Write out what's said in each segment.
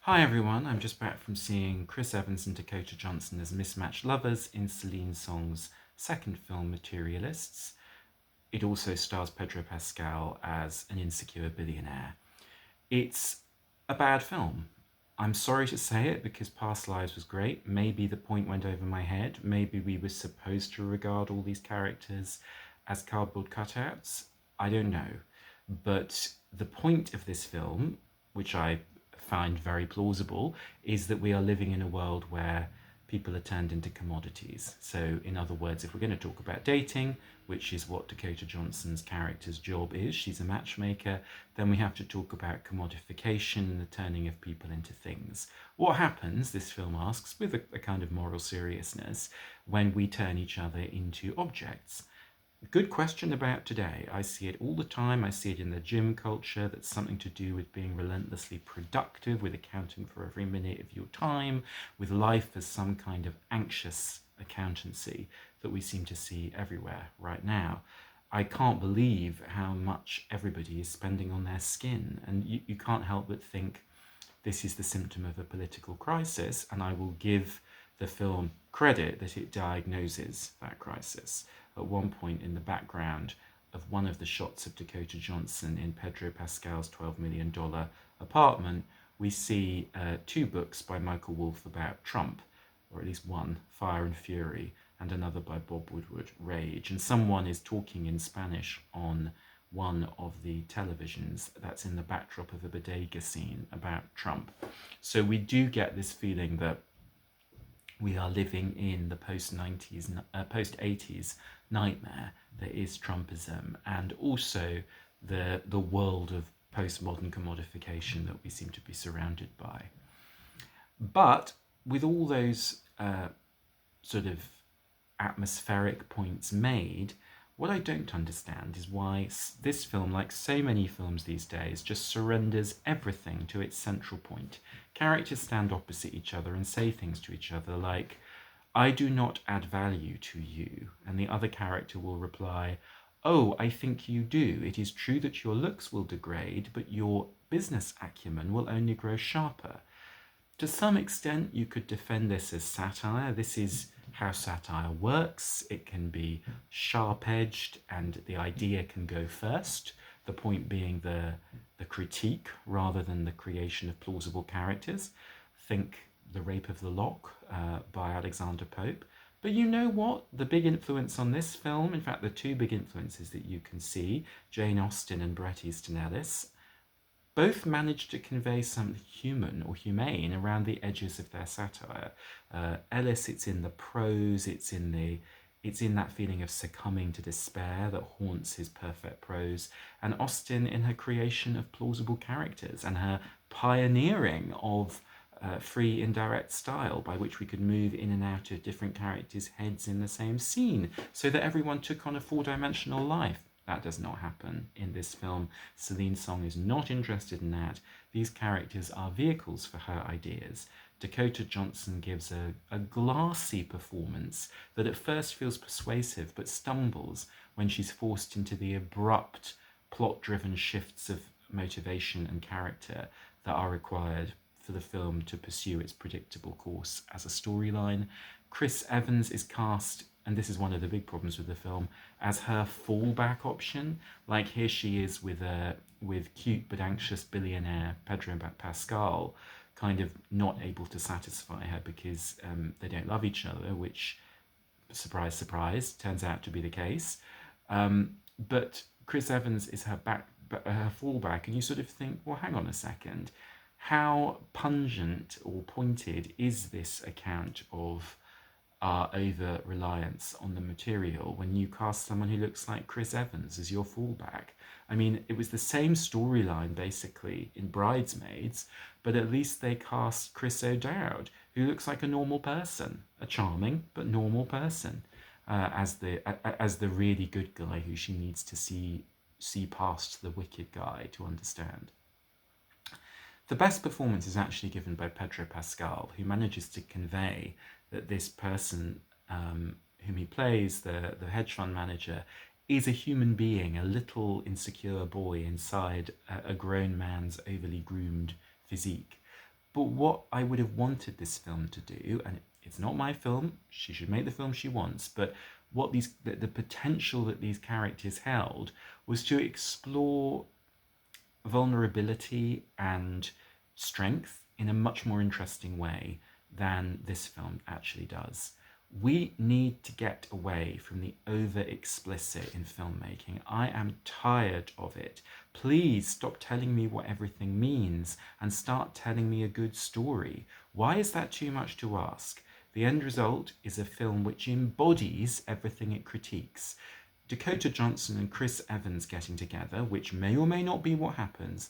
Hi everyone, I'm just back from seeing Chris Evans and Dakota Johnson as mismatched lovers in Celine Song's second film, Materialists. It also stars Pedro Pascal as an insecure billionaire. It's a bad film. I'm sorry to say it because Past Lives was great. Maybe the point went over my head. Maybe we were supposed to regard all these characters as cardboard cutouts. I don't know. But the point of this film, which I find very plausible, is that we are living in a world where people are turned into commodities. So, in other words, if we're going to talk about dating, which is what Dakota Johnson's character's job is, she's a matchmaker, then we have to talk about commodification and the turning of people into things. What happens, this film asks, with a kind of moral seriousness, when we turn each other into objects? Good question about today. I see it all the time. I see it in the gym culture. That's something to do with being relentlessly productive, with accounting for every minute of your time, with life as some kind of anxious accountancy that we seem to see everywhere right now. I can't believe how much everybody is spending on their skin. And you can't help but think this is the symptom of a political crisis. And I will give the film credit that it diagnoses that crisis. At one point in the background of one of the shots of Dakota Johnson in Pedro Pascal's $12 million apartment, we see two books by Michael Wolff about Trump, or at least one, Fire and Fury, and another by Bob Woodward, Rage. And someone is talking in Spanish on one of the televisions that's in the backdrop of a bodega scene about Trump. So we do get this feeling that we are living in the post 80s nightmare that is Trumpism, and also the world of postmodern commodification that we seem to be surrounded by. But with all those sort of atmospheric points made, what I don't understand is why this film, like so many films these days, just surrenders everything to its central point. Characters stand opposite each other and say things to each other like, I do not add value to you. And the other character will reply, Oh, I think you do. It is true that your looks will degrade, but your business acumen will only grow sharper. To some extent, you could defend this as satire. This is how satire works. It can be sharp edged, and the idea can go first. The point being the critique rather than the creation of plausible characters. Think The Rape of the Lock by Alexander Pope. But you know what? The big influence on this film, in fact, the two big influences that you can see, Jane Austen and Bret Easton Ellis, both managed to convey something human or humane around the edges of their satire. Ellis, it's in the prose, it's in that feeling of succumbing to despair that haunts his perfect prose, and Austen in her creation of plausible characters and her pioneering of free indirect style by which we could move in and out of different characters' heads in the same scene so that everyone took on a four-dimensional life. That does not happen in this film. Celine Song is not interested in that. These characters are vehicles for her ideas. Dakota Johnson gives a glassy performance that at first feels persuasive but stumbles when she's forced into the abrupt, plot-driven shifts of motivation and character that are required for the film to pursue its predictable course as a storyline. Chris Evans is cast, and this is one of the big problems with the film, as her fallback option. Like here she is with cute but anxious billionaire Pedro Pascal, kind of not able to satisfy her because they don't love each other, which, surprise, surprise, turns out to be the case. But Chris Evans is her fallback, and you sort of think, well, hang on a second, how pungent or pointed is this account of our over reliance on the material when you cast someone who looks like Chris Evans as your fallback? I mean, it was the same storyline basically in Bridesmaids, but at least they cast Chris O'Dowd, who looks like a normal person, a charming but normal person, as the really good guy who she needs to see past the wicked guy to understand. The best performance is actually given by Pedro Pascal, who manages to convey that this person whom he plays, the hedge fund manager, is a human being, a little insecure boy inside a grown man's overly groomed physique. But what I would have wanted this film to do, and it's not my film, she should make the film she wants, but what the potential that these characters held was to explore vulnerability and strength in a much more interesting way than this film actually does. We need to get away from the over explicit in filmmaking. I am tired of it. Please stop telling me what everything means and start telling me a good story. Why is that too much to ask? The end result is a film which embodies everything it critiques. Dakota Johnson and Chris Evans getting together, which may or may not be what happens,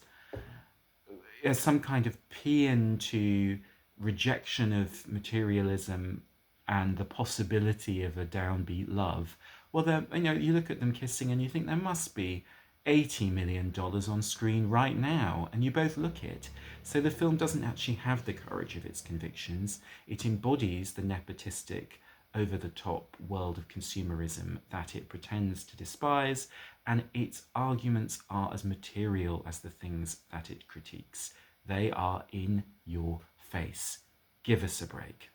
as some kind of paean to rejection of materialism and the possibility of a downbeat love. Well, you look at them kissing and you think there must be $80 million on screen right now, and you both look it. So the film doesn't actually have the courage of its convictions. It embodies the nepotistic, over the top world of consumerism that it pretends to despise, and its arguments are as material as the things that it critiques. They are in your face. Give us a break.